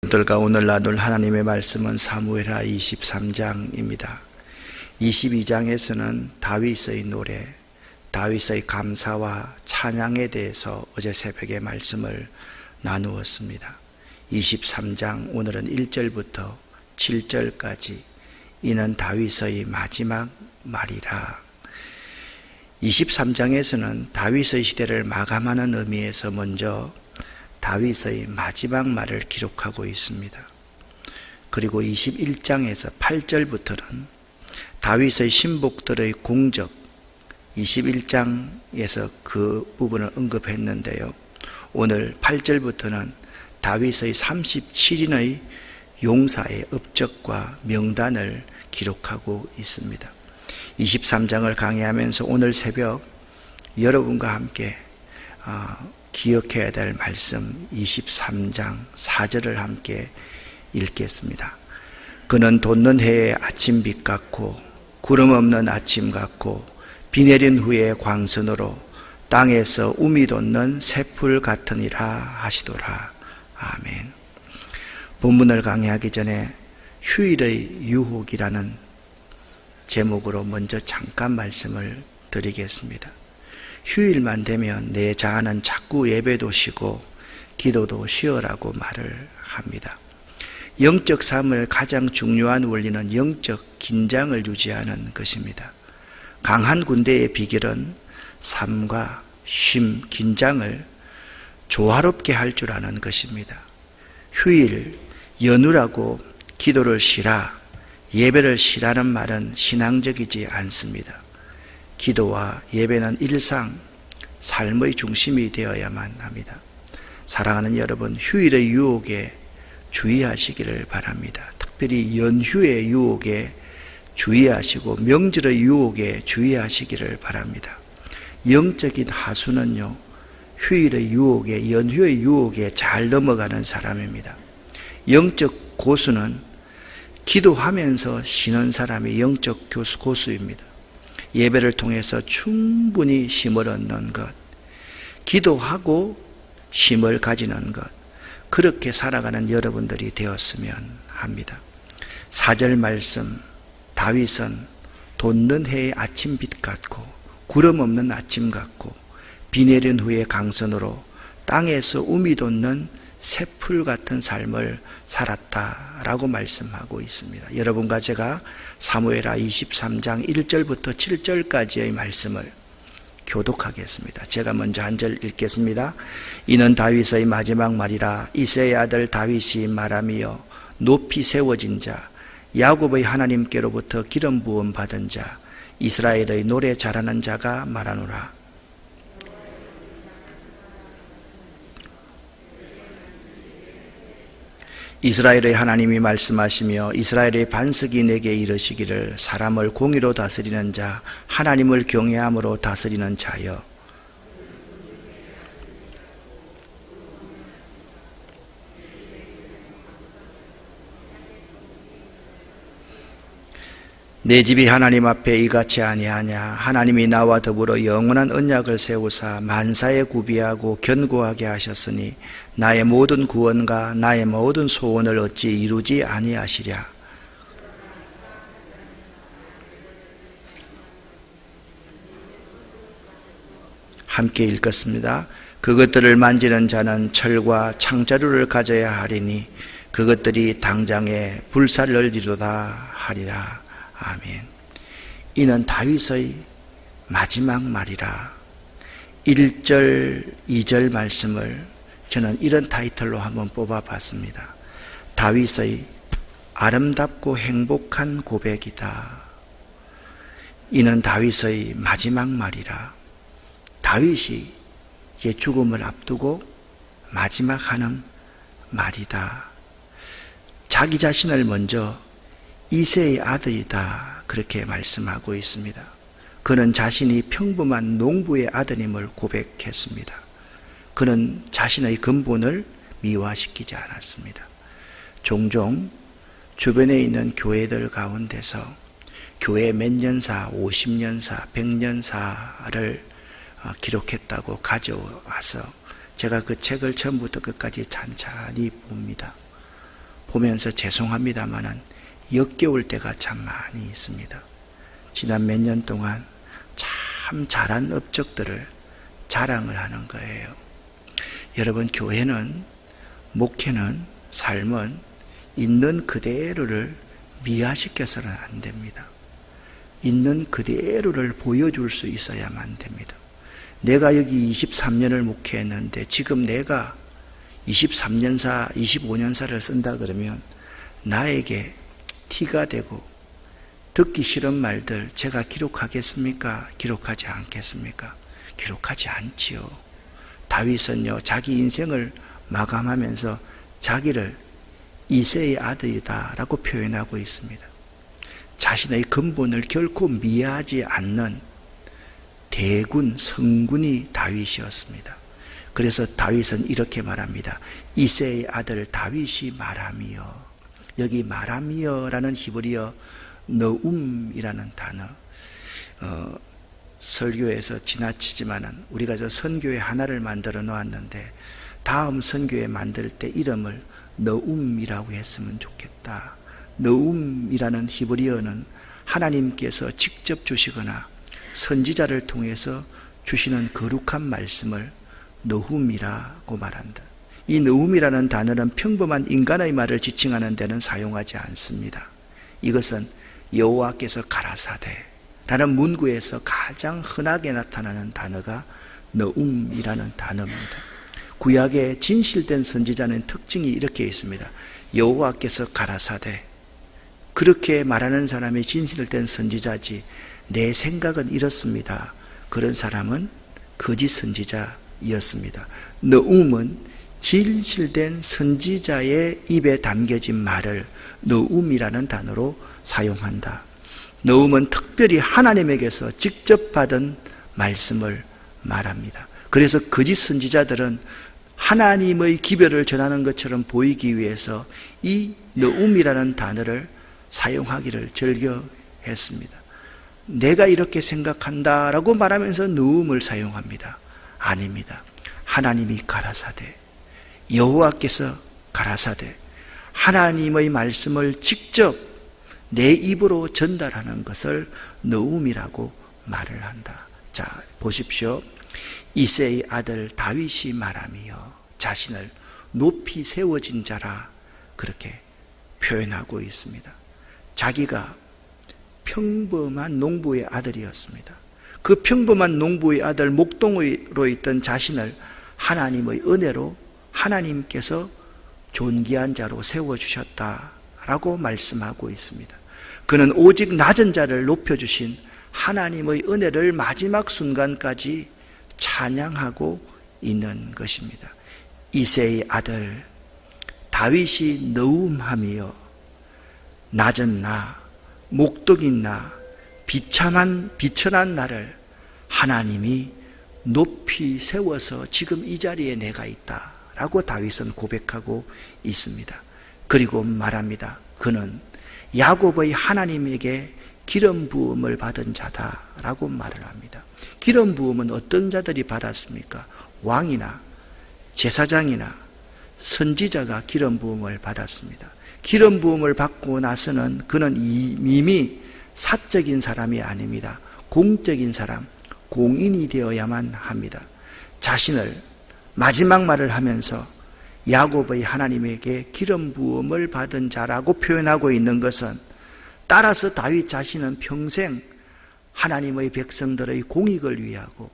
들과 오늘 나눌 하나님의 말씀은 사무엘하 23장입니다. 22장에서는 다윗의 노래, 다윗의 감사와 찬양에 대해서 어제 새벽에 말씀을 나누었습니다. 23장 오늘은 1절부터 7절까지 이는 다윗의 마지막 말이라. 23장에서는 다윗의 시대를 마감하는 의미에서 먼저 다윗의 마지막 말을 기록하고 있습니다. 그리고 21장에서 8절부터는 다윗의 신복들의 공적, 21장에서 그 부분을 언급했는데요. 오늘 8절부터는 다윗의 37인의 용사의 업적과 명단을 기록하고 있습니다. 23장을 강의하면서 오늘 새벽 여러분과 함께 기억해야 될 말씀 23장 4절을 함께 읽겠습니다. 그는 돋는 해의 아침빛 같고 구름 없는 아침 같고 비 내린 후의 광선으로 땅에서 움이 돋는 새풀 같으니라 하시도라. 아멘. 본문을 강의하기 전에 휴일의 유혹이라는 제목으로 먼저 잠깐 말씀을 드리겠습니다. 휴일만 되면 내 자아는 자꾸 예배도 쉬고 기도도 쉬어라고 말을 합니다. 영적 삶의 가장 중요한 원리는 영적 긴장을 유지하는 것입니다. 강한 군대의 비결은 삶과 쉼, 긴장을 조화롭게 할 줄 아는 것입니다. 휴일, 연휴라고 기도를 쉬라, 예배를 쉬라는 말은 신앙적이지 않습니다. 기도와 예배는 일상, 삶의 중심이 되어야만 합니다. 사랑하는 여러분, 휴일의 유혹에 주의하시기를 바랍니다. 특별히 연휴의 유혹에 주의하시고 명절의 유혹에 주의하시기를 바랍니다. 영적인 하수는요, 휴일의 유혹에, 연휴의 유혹에 잘 넘어가는 사람입니다. 영적 고수는 기도하면서 쉬는 사람이 영적 고수입니다. 예배를 통해서 충분히 쉼을 얻는 것, 기도하고 쉼을 가지는 것, 그렇게 살아가는 여러분들이 되었으면 합니다. 4절 말씀, 다윗은 돋는 해의 아침빛 같고 구름 없는 아침 같고 비 내린 후의 강선으로 땅에서 움이 돋는 새풀 같은 삶을 살았다라고 말씀하고 있습니다. 여러분과 제가 사무엘하 23장 1절부터 7절까지의 말씀을 교독하겠습니다. 제가 먼저 한 절 읽겠습니다. 이는 다윗의 마지막 말이라. 이새의 아들 다윗이 말하며 높이 세워진 자, 야곱의 하나님께로부터 기름 부음 받은 자, 이스라엘의 노래 잘하는 자가 말하노라. 이스라엘의 하나님이 말씀하시며 이스라엘의 반석이 내게 이르시기를 사람을 공의로 다스리는 자, 하나님을 경외함으로 다스리는 자여, 내 집이 하나님 앞에 이같이 아니하냐. 하나님이 나와 더불어 영원한 언약을 세우사 만사에 구비하고 견고하게 하셨으니 나의 모든 구원과 나의 모든 소원을 어찌 이루지 아니하시랴. 함께 읽겠습니다. 그것들을 만지는 자는 철과 창자루를 가져야 하리니 그것들이 당장에 불살을 이루다 하리라. 아멘. 이는 다윗의 마지막 말이라. 1절, 2절 말씀을 저는 이런 타이틀로 한번 뽑아봤습니다. 다윗의 아름답고 행복한 고백이다. 이는 다윗의 마지막 말이라. 다윗이 제 죽음을 앞두고 마지막 하는 말이다. 자기 자신을 먼저 이새의 아들이다, 그렇게 말씀하고 있습니다. 그는 자신이 평범한 농부의 아들임을 고백했습니다. 그는 자신의 근본을 미화시키지 않았습니다. 종종 주변에 있는 교회들 가운데서 교회 몇 년사, 50년사, 100년사를 기록했다고 가져와서 제가 그 책을 처음부터 끝까지 찬찬히 봅니다. 보면서 죄송합니다마는 역겨울 때가 참 많이 있습니다. 지난 몇 년 동안 참 잘한 업적들을 자랑을 하는 거예요. 여러분, 교회는, 목회는, 삶은 있는 그대로를 미화시켜서는 안 됩니다. 있는 그대로를 보여줄 수 있어야만 됩니다. 내가 여기 23년을 목회했는데 지금 내가 23년사, 25년사를 쓴다 그러면 나에게 티가 되고 듣기 싫은 말들 제가 기록하겠습니까? 기록하지 않겠습니까? 기록하지 않지요. 다윗은요, 자기 인생을 마감하면서 자기를 이새의 아들이다 라고 표현하고 있습니다. 자신의 근본을 결코 미화하지 않는 대군, 성군이 다윗이었습니다. 그래서 다윗은 이렇게 말합니다. 이새의 아들 다윗이 말하미여. 여기 말하미여라는 히브리어 너움이라는 단어, 설교에서 지나치지만은 우리가 저 선교회 하나를 만들어 놓았는데 다음 선교회 만들 때 이름을 너움이라고 했으면 좋겠다. 너움이라는 히브리어는 하나님께서 직접 주시거나 선지자를 통해서 주시는 거룩한 말씀을 너움이라고 말한다. 이 너움이라는 단어는 평범한 인간의 말을 지칭하는 데는 사용하지 않습니다. 이것은 여호와께서 가라사대라는 문구에서 가장 흔하게 나타나는 단어가 너움이라는 단어입니다. 구약의 진실된 선지자는 특징이 이렇게 있습니다. 여호와께서 가라사대, 그렇게 말하는 사람이 진실된 선지자지 내 생각은 이렇습니다. 그런 사람은 거짓 선지자였습니다. 너움은 진실된 선지자의 입에 담겨진 말을 너움이라는 단어로 사용한다. 너움은 특별히 하나님에게서 직접 받은 말씀을 말합니다. 그래서 거짓 선지자들은 하나님의 기별을 전하는 것처럼 보이기 위해서 이 너움이라는 단어를 사용하기를 즐겨했습니다. 내가 이렇게 생각한다라고 말하면서 너움을 사용합니다. 아닙니다. 하나님이 가라사대, 여호와께서 가라사대, 하나님의 말씀을 직접 내 입으로 전달하는 것을 너움이라고 말을 한다. 자, 보십시오. 이새의 아들 다윗이 말하며 자신을 높이 세워진 자라 그렇게 표현하고 있습니다. 자기가 평범한 농부의 아들이었습니다. 그 평범한 농부의 아들 목동으로 있던 자신을 하나님의 은혜로 하나님께서 존귀한 자로 세워주셨다라고 말씀하고 있습니다. 그는 오직 낮은 자를 높여주신 하나님의 은혜를 마지막 순간까지 찬양하고 있는 것입니다. 이새의 아들 다윗이 너움하며 낮은 나, 목독인 나, 비천한 나를 하나님이 높이 세워서 지금 이 자리에 내가 있다 라고 다윗은 고백하고 있습니다. 그리고 말합니다. 그는 야곱의 하나님에게 기름 부음을 받은 자다라고 말을 합니다. 기름 부음은 어떤 자들이 받았습니까? 왕이나 제사장이나 선지자가 기름 부음을 받았습니다. 기름 부음을 받고 나서는 그는 이미 사적인 사람이 아닙니다. 공적인 사람, 공인이 되어야만 합니다. 자신을 마지막 말을 하면서 야곱의 하나님에게 기름 부음을 받은 자라고 표현하고 있는 것은, 따라서 다윗 자신은 평생 하나님의 백성들의 공익을 위하고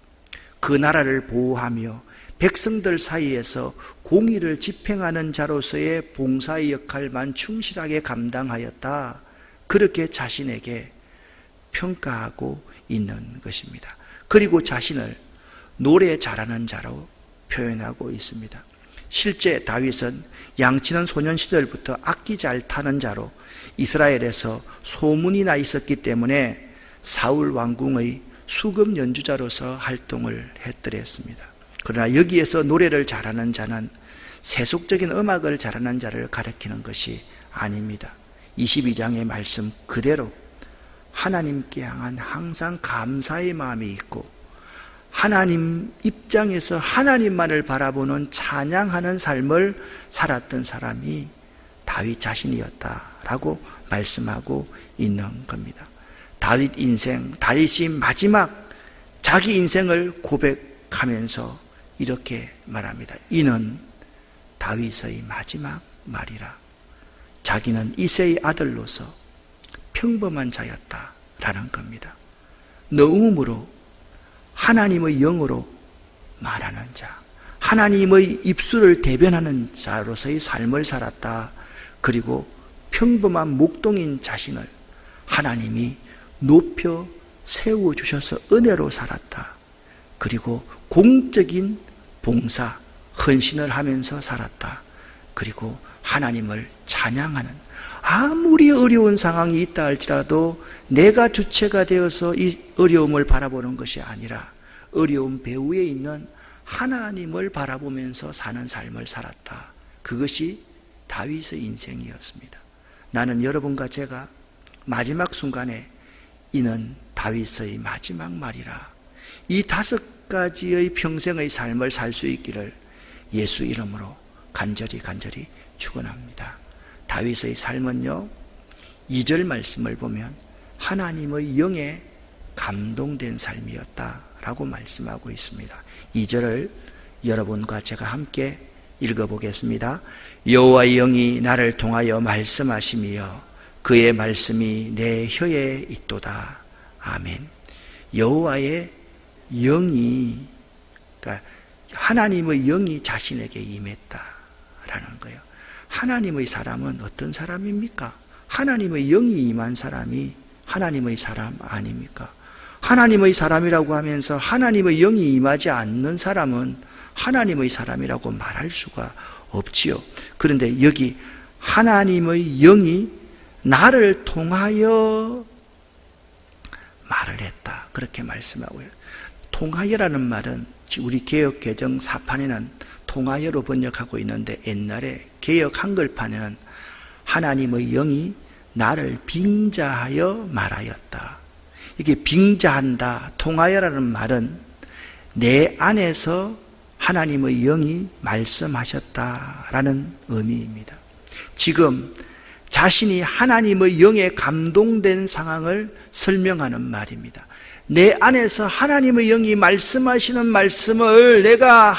그 나라를 보호하며 백성들 사이에서 공의를 집행하는 자로서의 봉사의 역할만 충실하게 감당하였다, 그렇게 자신에게 평가하고 있는 것입니다. 그리고 자신을 노래 잘하는 자로 표현하고 있습니다. 실제 다윗은 양치는 소년 시절부터 악기 잘 타는 자로 이스라엘에서 소문이 나 있었기 때문에 사울 왕궁의 수금 연주자로서 활동을 했더랬습니다. 그러나 여기에서 노래를 잘하는 자는 세속적인 음악을 잘하는 자를 가리키는 것이 아닙니다. 22장의 말씀 그대로 하나님께 향한 항상 감사의 마음이 있고 하나님 입장에서 하나님만을 바라보는 찬양하는 삶을 살았던 사람이 다윗 자신이었다라고 말씀하고 있는 겁니다. 다윗 인생, 다윗이 마지막 자기 인생을 고백하면서 이렇게 말합니다. 이는 다윗의 마지막 말이라. 자기는 이새의 아들로서 평범한 자였다라는 겁니다. 너음으로 하나님의 영으로 말하는 자, 하나님의 입술을 대변하는 자로서의 삶을 살았다. 그리고 평범한 목동인 자신을 하나님이 높여 세워주셔서 은혜로 살았다. 그리고 공적인 봉사, 헌신을 하면서 살았다. 그리고 하나님을 찬양하는, 아무리 어려운 상황이 있다 할지라도 내가 주체가 되어서 이 어려움을 바라보는 것이 아니라 어려운 배후에 있는 하나님을 바라보면서 사는 삶을 살았다. 그것이 다윗의 인생이었습니다. 나는 여러분과 제가 마지막 순간에 이는 다윗의 마지막 말이라, 이 5가지의 평생의 삶을 살 수 있기를 예수 이름으로 간절히 축원합니다. 다윗의 삶은요, 2절 말씀을 보면 하나님의 영에 감동된 삶이었다라고 말씀하고 있습니다. 2절을 여러분과 제가 함께 읽어보겠습니다. 여호와의 영이 나를 통하여 말씀하시며 그의 말씀이 내 혀에 있도다. 아멘. 여호와의 영이, 그러니까 하나님의 영이 자신에게 임했다라는 거예요. 하나님의 사람은 어떤 사람입니까? 하나님의 영이 임한 사람이 하나님의 사람 아닙니까? 하나님의 사람이라고 하면서 하나님의 영이 임하지 않는 사람은 하나님의 사람이라고 말할 수가 없지요. 그런데 여기 하나님의 영이 나를 통하여 말을 했다, 그렇게 말씀하고요. 통하여라는 말은 우리 개역 개정 사판에는 통하여로 번역하고 있는데, 옛날에 개역 한글판에는 하나님의 영이 나를 빙자하여 말하였다. 이게 빙자한다, 통하여라는 말은 내 안에서 하나님의 영이 말씀하셨다라는 의미입니다. 지금 자신이 하나님의 영에 감동된 상황을 설명하는 말입니다. 내 안에서 하나님의 영이 말씀하시는 말씀을 내가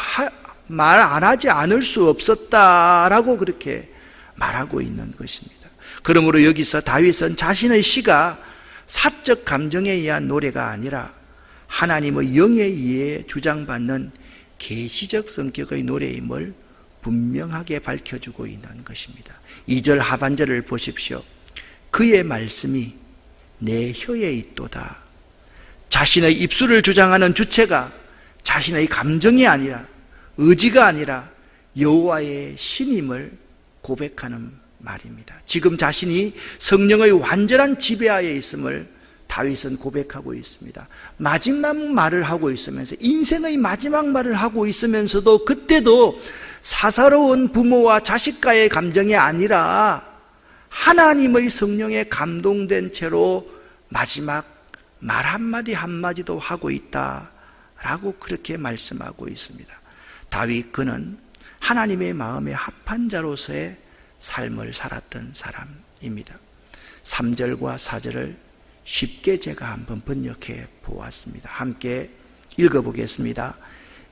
말 안 하지 않을 수 없었다라고 그렇게 말하고 있는 것입니다. 그러므로 여기서 다윗은 자신의 시가 사적 감정에 의한 노래가 아니라 하나님의 영에 의해 주장받는 계시적 성격의 노래임을 분명하게 밝혀주고 있는 것입니다. 2절 하반절을 보십시오. 그의 말씀이 내 혀에 있도다. 자신의 입술을 주장하는 주체가 자신의 감정이 아니라, 의지가 아니라 여호와의 신임을 고백하는 말입니다. 지금 자신이 성령의 완전한 지배하에 있음을 다윗은 고백하고 있습니다. 마지막 말을 하고 있으면서, 인생의 마지막 말을 하고 있으면서도 그때도 사사로운 부모와 자식과의 감정이 아니라 하나님의 성령에 감동된 채로 마지막 말 한마디 한마디도 하고 있다라고 그렇게 말씀하고 있습니다. 다윗, 그는 하나님의 마음에 합한 자로서의 삶을 살았던 사람입니다. 3절과 4절을 쉽게 제가 한번 번역해 보았습니다. 함께 읽어보겠습니다.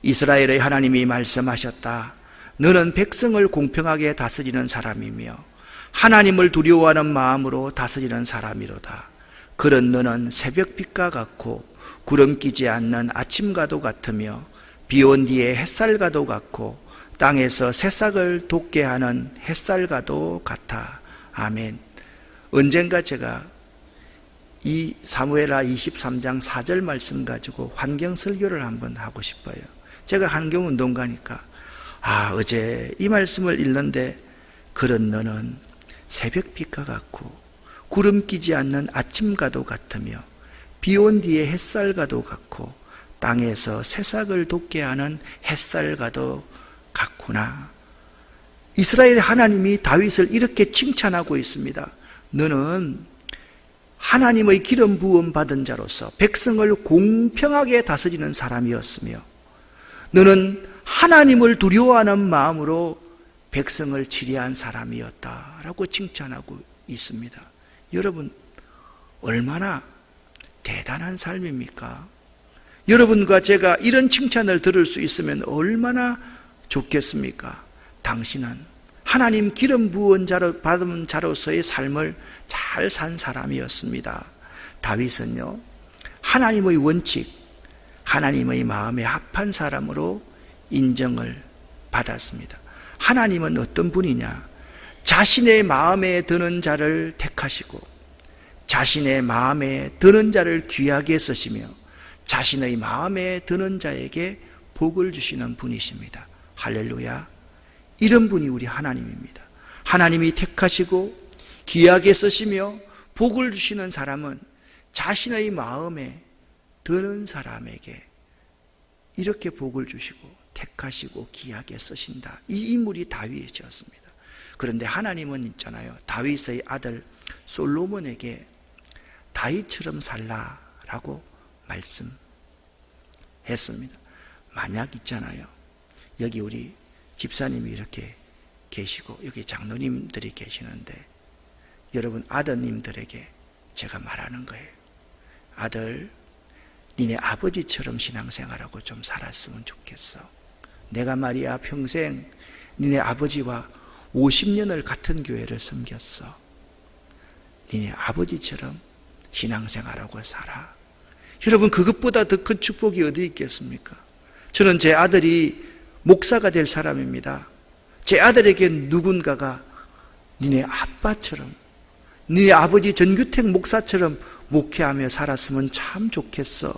이스라엘의 하나님이 말씀하셨다. 너는 백성을 공평하게 다스리는 사람이며 하나님을 두려워하는 마음으로 다스리는 사람이로다. 그런 너는 새벽빛과 같고 구름 끼지 않는 아침과도 같으며 비온 뒤에 햇살과도 같고 땅에서 새싹을 돋게 하는 햇살과도 같아. 아멘. 언젠가 제가 이 사무엘하 23장 4절 말씀 가지고 환경 설교를 한번 하고 싶어요. 제가 환경운동가니까 어제 이 말씀을 읽는데, 그런 너는 새벽빛과 같고 구름 끼지 않는 아침과도 같으며 비온 뒤에 햇살과도 같고 땅에서 새싹을 돋게 하는 햇살과도 같구나. 이스라엘 하나님이 다윗을 이렇게 칭찬하고 있습니다. 너는 하나님의 기름 부음 받은 자로서 백성을 공평하게 다스리는 사람이었으며, 너는 하나님을 두려워하는 마음으로 백성을 치리한 사람이었다라고 칭찬하고 있습니다. 여러분, 얼마나 대단한 삶입니까? 여러분과 제가 이런 칭찬을 들을 수 있으면 얼마나 좋겠습니까? 당신은 하나님 기름 부은 자로 받은 자로서의 삶을 잘 산 사람이었습니다. 다윗은요, 하나님의 원칙, 하나님의 마음에 합한 사람으로 인정을 받았습니다. 하나님은 어떤 분이냐? 자신의 마음에 드는 자를 택하시고 자신의 마음에 드는 자를 귀하게 쓰시며 자신의 마음에 드는 자에게 복을 주시는 분이십니다. 할렐루야. 이런 분이 우리 하나님입니다. 하나님이 택하시고 귀하게 쓰시며 복을 주시는 사람은 자신의 마음에 드는 사람에게 이렇게 복을 주시고 택하시고 귀하게 쓰신다. 이 인물이 다윗이었습니다. 그런데 하나님은 있잖아요, 다윗의 아들 솔로몬에게 다윗처럼 살라라고 말씀했습니다. 만약 있잖아요, 여기 우리 집사님이 이렇게 계시고 여기 장로님들이 계시는데 여러분 아드님들에게 제가 말하는 거예요. 아들, 니네 아버지처럼 신앙생활하고 좀 살았으면 좋겠어. 내가 말이야 평생 니네 아버지와 50년을 같은 교회를 섬겼어. 니네 아버지처럼 신앙생활하고 살아. 여러분, 그것보다 더 큰 축복이 어디 있겠습니까? 저는 제 아들이 목사가 될 사람입니다. 제 아들에게 누군가가 니네 아빠처럼, 니네 아버지 전규택 목사처럼 목회하며 살았으면 참 좋겠어.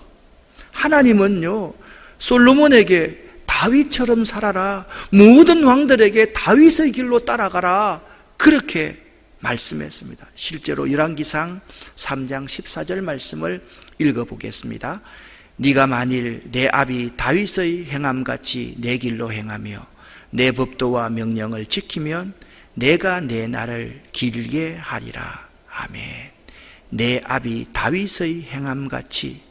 하나님은요, 솔로몬에게 다윗처럼 살아라, 모든 왕들에게 다윗의 길로 따라가라, 그렇게 말씀했습니다. 실제로 열왕기상 3장 14절 말씀을 읽어보겠습니다. 네가 만일 내 아비 다윗의 행함같이 내 길로 행하며 내 법도와 명령을 지키면 내가 내 날을 길게 하리라. 아멘. 내 아비 다윗의 행함같이,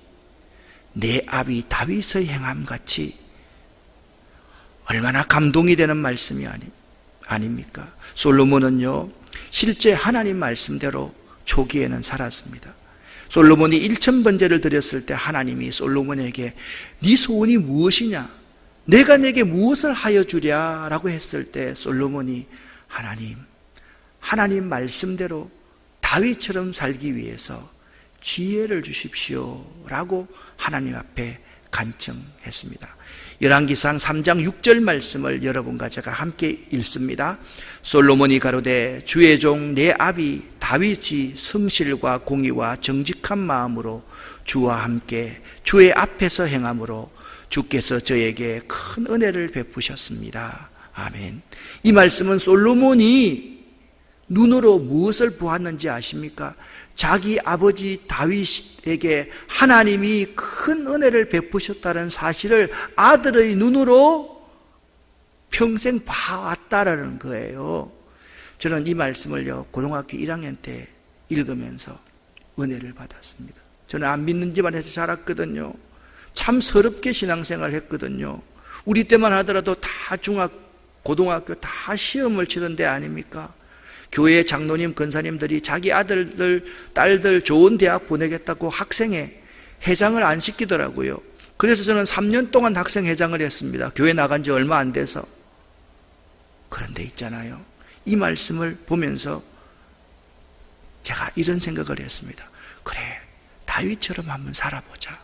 내 아비 다윗의 행함같이, 얼마나 감동이 되는 말씀이 아닙니까? 솔로몬은요, 실제 하나님 말씀대로 초기에는 살았습니다. 솔로몬이 1000번제를 드렸을 때 하나님이 솔로몬에게 네 소원이 무엇이냐? 내가 내게 무엇을 하여 주랴? 라고 했을 때 솔로몬이 하나님 말씀대로 다윗처럼 살기 위해서 지혜를 주십시오 라고 하나님 앞에 간청했습니다. 열왕기상 3장 6절 말씀을 여러분과 제가 함께 읽습니다. 솔로몬이 가로되 주의 종 내 아비 다윗이 성실과 공의와 정직한 마음으로 주와 함께 주의 앞에서 행함으로 주께서 저에게 큰 은혜를 베푸셨습니다. 아멘. 이 말씀은 솔로몬이 눈으로 무엇을 보았는지 아십니까? 자기 아버지 다윗에게 하나님이 큰 은혜를 베푸셨다는 사실을 아들의 눈으로 평생 봐왔다라는 거예요. 저는 이 말씀을요, 고등학교 1학년 때 읽으면서 은혜를 받았습니다. 저는 안 믿는 집안에서 자랐거든요. 참 서럽게 신앙생활을 했거든요. 우리 때만 하더라도 다 고등학교 다 시험을 치던 데 아닙니까? 교회 장로님, 권사님들이 자기 아들들, 딸들 좋은 대학 보내겠다고 학생회 회장을 안 시키더라고요. 그래서 저는 3년 동안 학생회장을 했습니다. 교회 나간 지 얼마 안 돼서. 그런데 있잖아요, 이 말씀을 보면서 제가 이런 생각을 했습니다. 그래, 다윗처럼 한번 살아보자.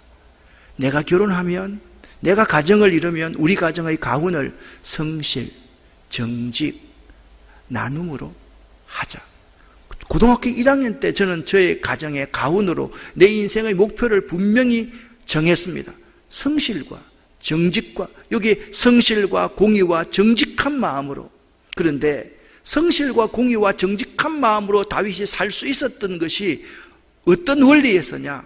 내가 결혼하면, 내가 가정을 이루면 우리 가정의 가훈을 성실, 정직, 나눔으로 하자. 고등학교 1학년 때 저는 저의 가정의 가훈으로 내 인생의 목표를 분명히 정했습니다. 성실과 정직과, 여기 성실과 공의와 정직한 마음으로. 그런데 성실과 공의와 정직한 마음으로 다윗이 살 수 있었던 것이 어떤 원리에서냐?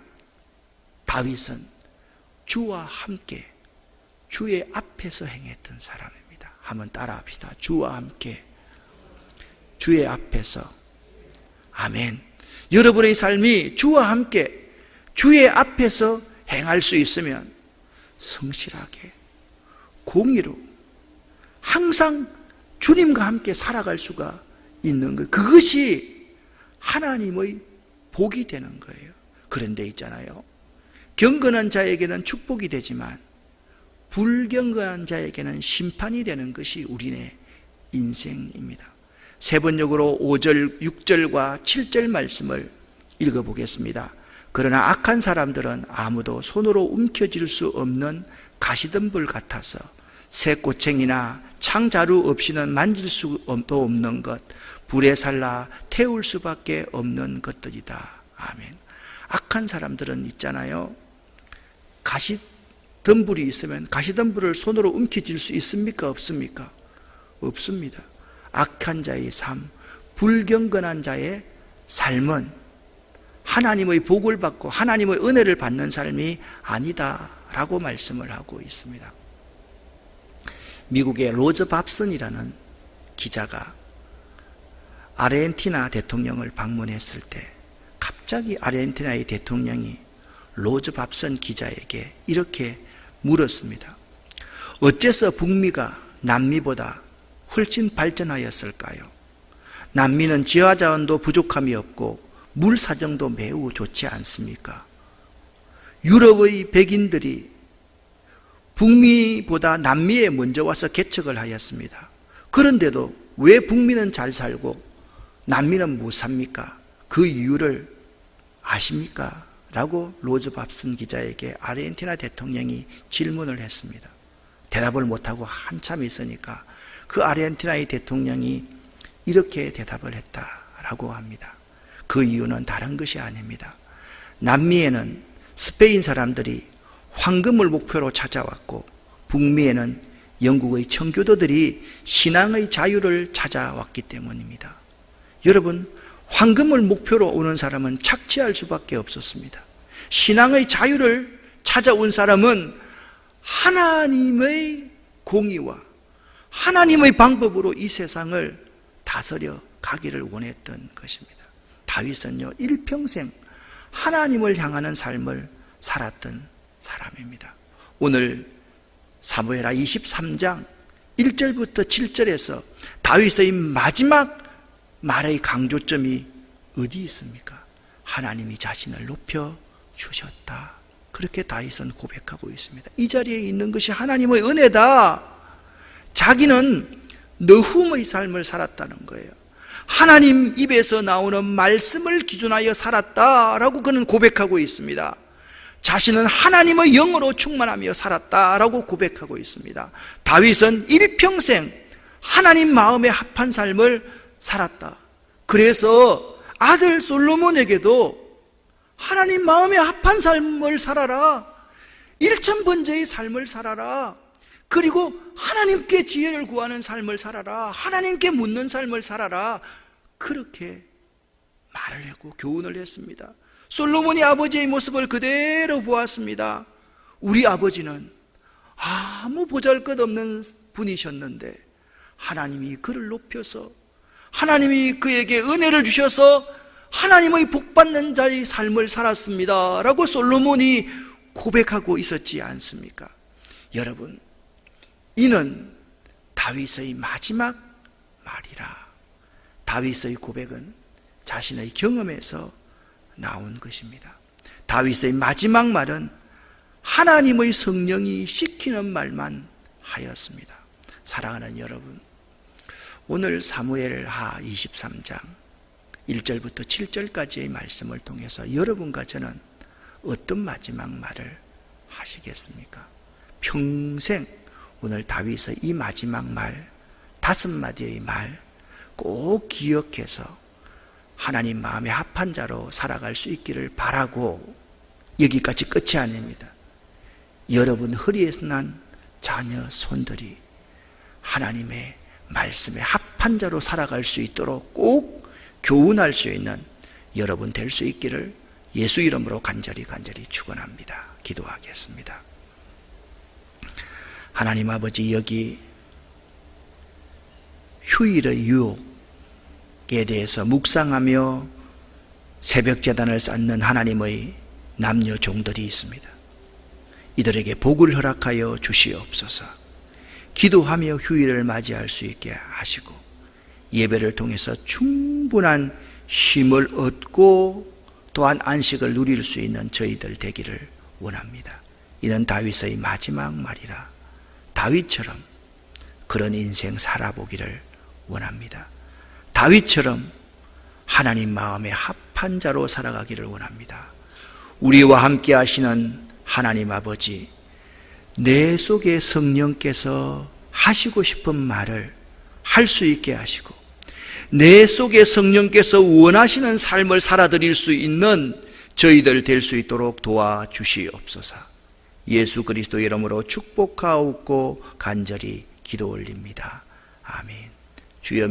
다윗은 주와 함께 주의 앞에서 행했던 사람입니다. 한번 따라합시다. 주와 함께 주의 앞에서. 아멘. 여러분의 삶이 주와 함께 주의 앞에서 행할 수 있으면 성실하게, 공의로, 항상 주님과 함께 살아갈 수가 있는 거예요. 그것이 하나님의 복이 되는 거예요. 그런데 있잖아요, 경건한 자에게는 축복이 되지만 불경건한 자에게는 심판이 되는 것이 우리네 인생입니다. 세번역으로 5절, 6절과 7절 말씀을 읽어보겠습니다. 그러나 악한 사람들은 아무도 손으로 움켜쥘 수 없는 가시덤불 같아서 새꼬챙이나 창자루 없이는 만질 수도 없는 것, 불에 살라 태울 수밖에 없는 것들이다. 아멘. 악한 사람들은 있잖아요, 가시덤불이 있으면 가시덤불을 손으로 움켜쥘 수 있습니까? 없습니까? 없습니다. 악한 자의 삶, 불경건한 자의 삶은 하나님의 복을 받고 하나님의 은혜를 받는 삶이 아니다라고 말씀을 하고 있습니다. 미국의 로즈 밥슨이라는 기자가 아르헨티나 대통령을 방문했을 때 갑자기 아르헨티나의 대통령이 로즈 밥슨 기자에게 이렇게 물었습니다. 어째서 북미가 남미보다 훨씬 발전하였을까요? 남미는 지하자원도 부족함이 없고 물 사정도 매우 좋지 않습니까? 유럽의 백인들이 북미보다 남미에 먼저 와서 개척을 하였습니다. 그런데도 왜 북미는 잘 살고 남미는 못 삽니까? 그 이유를 아십니까? 라고 로즈 밥슨 기자에게 아르헨티나 대통령이 질문을 했습니다. 대답을 못하고 한참 있으니까 그 아르헨티나의 대통령이 이렇게 대답을 했다라고 합니다. 그 이유는 다른 것이 아닙니다. 남미에는 스페인 사람들이 황금을 목표로 찾아왔고 북미에는 영국의 청교도들이 신앙의 자유를 찾아왔기 때문입니다. 여러분, 황금을 목표로 오는 사람은 착취할 수밖에 없었습니다. 신앙의 자유를 찾아온 사람은 하나님의 공의와 하나님의 방법으로 이 세상을 다스려 가기를 원했던 것입니다. 다윗은요, 일평생 하나님을 향하는 삶을 살았던 사람입니다. 오늘 사무엘하 23장 1절부터 7절에서 다윗의 마지막 말의 강조점이 어디 있습니까? 하나님이 자신을 높여 주셨다. 그렇게 다윗은 고백하고 있습니다. 이 자리에 있는 것이 하나님의 은혜다. 자기는 너훔의 삶을 살았다는 거예요. 하나님 입에서 나오는 말씀을 기준하여 살았다라고 그는 고백하고 있습니다. 자신은 하나님의 영으로 충만하며 살았다라고 고백하고 있습니다. 다윗은 일평생 하나님 마음에 합한 삶을 살았다. 그래서 아들 솔로몬에게도 하나님 마음에 합한 삶을 살아라, 일천번제의 삶을 살아라, 그리고 하나님께 지혜를 구하는 삶을 살아라, 하나님께 묻는 삶을 살아라, 그렇게 말을 했고 교훈을 했습니다. 솔로몬이 아버지의 모습을 그대로 보았습니다. 우리 아버지는 아무 보잘것없는 분이셨는데 하나님이 그를 높여서 하나님이 그에게 은혜를 주셔서 하나님의 복받는 자의 삶을 살았습니다 라고 솔로몬이 고백하고 있었지 않습니까? 여러분, 이는 다윗의 마지막 말이라. 다윗의 고백은 자신의 경험에서 나온 것입니다. 다윗의 마지막 말은 하나님의 성령이 시키는 말만 하였습니다. 사랑하는 여러분, 오늘 사무엘하 23장 1절부터 7절까지의 말씀을 통해서 여러분과 저는 어떤 마지막 말을 하시겠습니까? 평생 오늘 다윗의 이 마지막 말, 5마디의 말 꼭 기억해서 하나님 마음에 합한 자로 살아갈 수 있기를 바라고, 여기까지 끝이 아닙니다. 여러분 허리에서 난 자녀 손들이 하나님의 말씀에 합한 자로 살아갈 수 있도록 꼭 교훈할 수 있는 여러분 될 수 있기를 예수 이름으로 간절히 축원합니다. 기도하겠습니다. 하나님 아버지, 여기 휴일의 유혹에 대해서 묵상하며 새벽 제단을 쌓는 하나님의 남녀 종들이 있습니다. 이들에게 복을 허락하여 주시옵소서. 기도하며 휴일을 맞이할 수 있게 하시고 예배를 통해서 충분한 쉼을 얻고 또한 안식을 누릴 수 있는 저희들 되기를 원합니다. 이는 다윗의 마지막 말이라 다윗처럼 그런 인생 살아보기를 원합니다. 다윗처럼 하나님 마음에 합한 자로 살아가기를 원합니다. 우리와 함께 하시는 하나님 아버지, 내 속에 성령께서 하시고 싶은 말을 할 수 있게 하시고 내 속에 성령께서 원하시는 삶을 살아드릴 수 있는 저희들 될 수 있도록 도와주시옵소서. 예수 그리스도의 이름으로 축복하옵고 간절히 기도 올립니다. 아멘. 주여